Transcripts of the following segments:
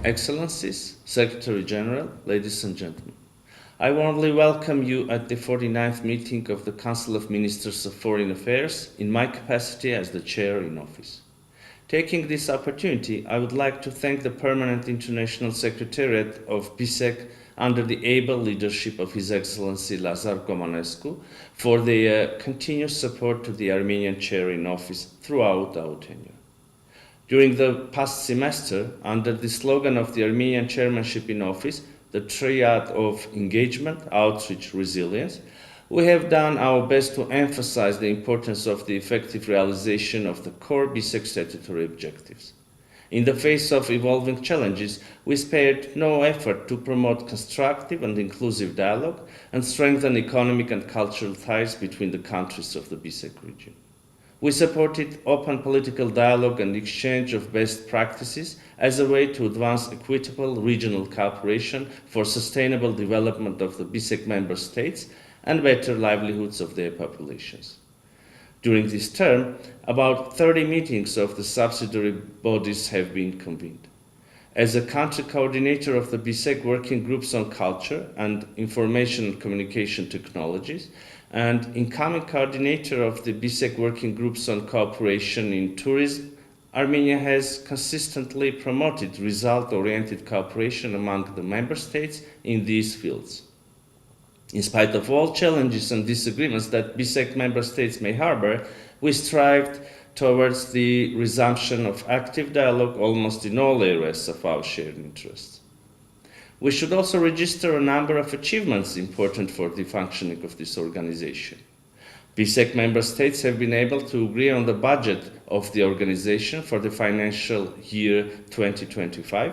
Excellencies, Secretary General, ladies and gentlemen, I warmly welcome you at the 49th meeting of the Council of Ministers of Foreign Affairs in my capacity as the Chair in office. Taking this opportunity, I would like to thank the Permanent International Secretariat of BISEC under the able leadership of His Excellency Lazar Comanescu for their continuous support to the Armenian Chair in office throughout our tenure. During the past semester, under the slogan of the Armenian chairmanship in office, the triad of engagement, outreach, resilience, we have done our best to emphasize the importance of the effective realization of the core BISEC statutory objectives. In the face of evolving challenges, we spared no effort to promote constructive and inclusive dialogue and strengthen economic and cultural ties between the countries of the BISEC region. We supported open political dialogue and exchange of best practices as a way to advance equitable regional cooperation for sustainable development of the BISEC member states and better livelihoods of their populations. During this term, about 30 meetings of the subsidiary bodies have been convened. As a country coordinator of the BISEC working groups on culture and information and communication technologies, and incoming coordinator of the BISEC working groups on cooperation in tourism, Armenia has consistently promoted result-oriented cooperation among the member states in these fields. In spite of all challenges and disagreements that BISEC member states may harbor, we strived towards the resumption of active dialogue almost in all areas of our shared interests. We should also register a number of achievements important for the functioning of this organization. BISEC member states have been able to agree on the budget of the organization for the financial year 2025.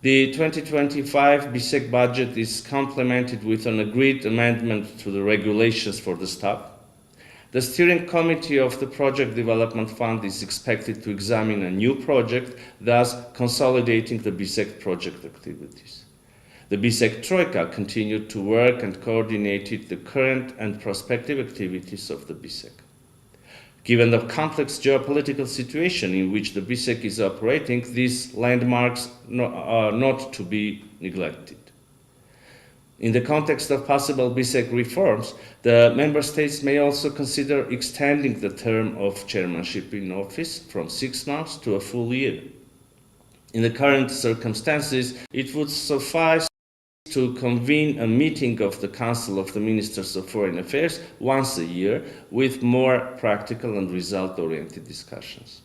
The 2025 BISEC budget is complemented with an agreed amendment to the regulations for the staff. The steering committee of the Project Development Fund is expected to examine a new project, thus consolidating the BISEC project activities. The BISEC Troika continued to work and coordinated the current and prospective activities of the BISEC. Given the complex geopolitical situation in which the BISEC is operating, these landmarks are not to be neglected. In the context of possible BISEC reforms, the member states may also consider extending the term of chairmanship in office from 6 months to a full year. In the current circumstances, it would suffice to convene a meeting of the Council of the Ministers of Foreign Affairs once a year with more practical and result-oriented discussions.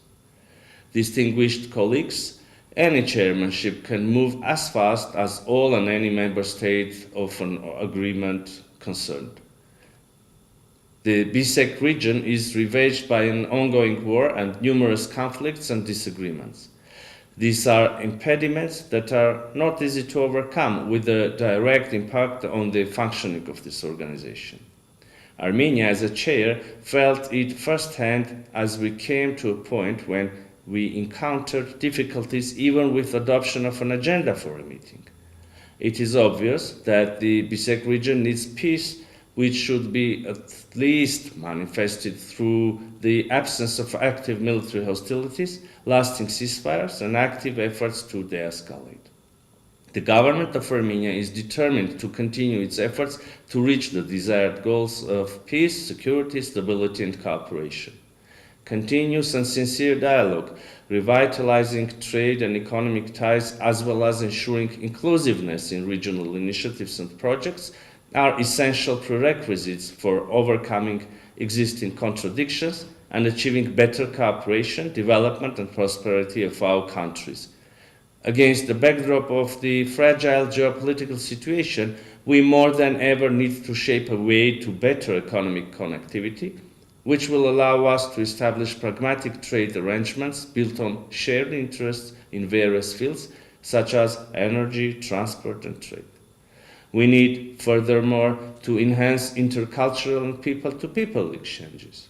Distinguished colleagues, any chairmanship can move as fast as all and any member state of an agreement concerned. The BISEC region is ravaged by an ongoing war and numerous conflicts and disagreements. These are impediments that are not easy to overcome with a direct impact on the functioning of this organization. Armenia, as a chair, felt it firsthand as we came to a point when we encountered difficulties even with adoption of an agenda for a meeting. It is obvious that the BISEC region needs peace, which should be at least manifested through the absence of active military hostilities, lasting ceasefires, and active efforts to de-escalate. The government of Armenia is determined to continue its efforts to reach the desired goals of peace, security, stability, and cooperation. Continuous and sincere dialogue, revitalizing trade and economic ties, as well as ensuring inclusiveness in regional initiatives and projects, are essential prerequisites for overcoming existing contradictions and achieving better cooperation, development, and prosperity of our countries. Against the backdrop of the fragile geopolitical situation, we more than ever need to shape a way to better economic connectivity, which will allow us to establish pragmatic trade arrangements built on shared interests in various fields, such as energy, transport, and trade. We need, furthermore, to enhance intercultural and people-to-people exchanges.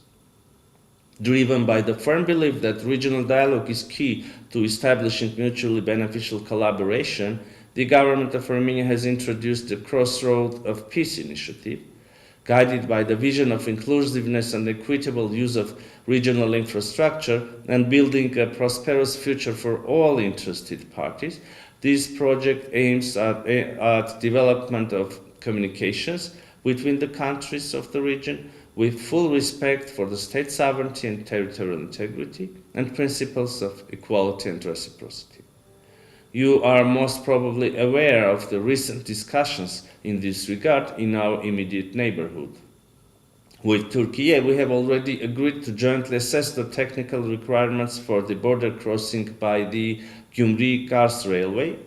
Driven by the firm belief that regional dialogue is key to establishing mutually beneficial collaboration, the government of Armenia has introduced the Crossroad of Peace initiative, guided by the vision of inclusiveness and equitable use of regional infrastructure and building a prosperous future for all interested parties, This project aims at development of communications between the countries of the region with full respect for the state sovereignty and territorial integrity and principles of equality and reciprocity. You are most probably aware of the recent discussions in this regard in our immediate neighborhood. With Turkey, we have already agreed to jointly assess the technical requirements for the border crossing by the Gyumri-Kars Railway,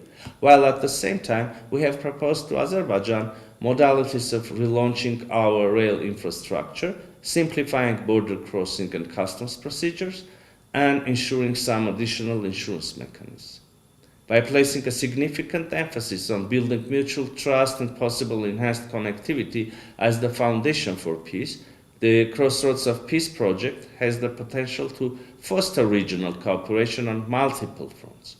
while at the same time we have proposed to Azerbaijan modalities of relaunching our rail infrastructure, simplifying border crossing and customs procedures, and ensuring some additional insurance mechanisms. By placing a significant emphasis on building mutual trust and possible enhanced connectivity as the foundation for peace, the Crossroads of Peace project has the potential to foster regional cooperation on multiple fronts.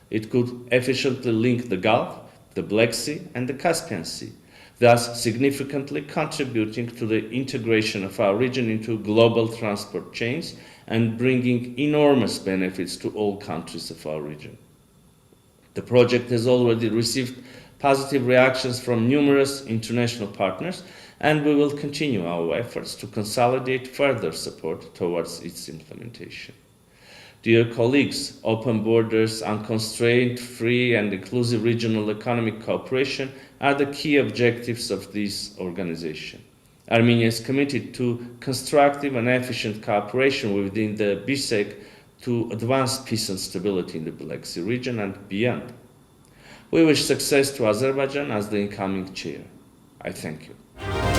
It could efficiently link the Gulf, the Black Sea, and the Caspian Sea, thus significantly contributing to the integration of our region into global transport chains and bringing enormous benefits to all countries of our region. The project has already received positive reactions from numerous international partners, and we will continue our efforts to consolidate further support towards its implementation. Dear colleagues, open borders, unconstrained, free, and inclusive regional economic cooperation are the key objectives of this organization. Armenia is committed to constructive and efficient cooperation within the BISEC to advance peace and stability in the Black Sea region and beyond. We wish success to Azerbaijan as the incoming chair. I thank you.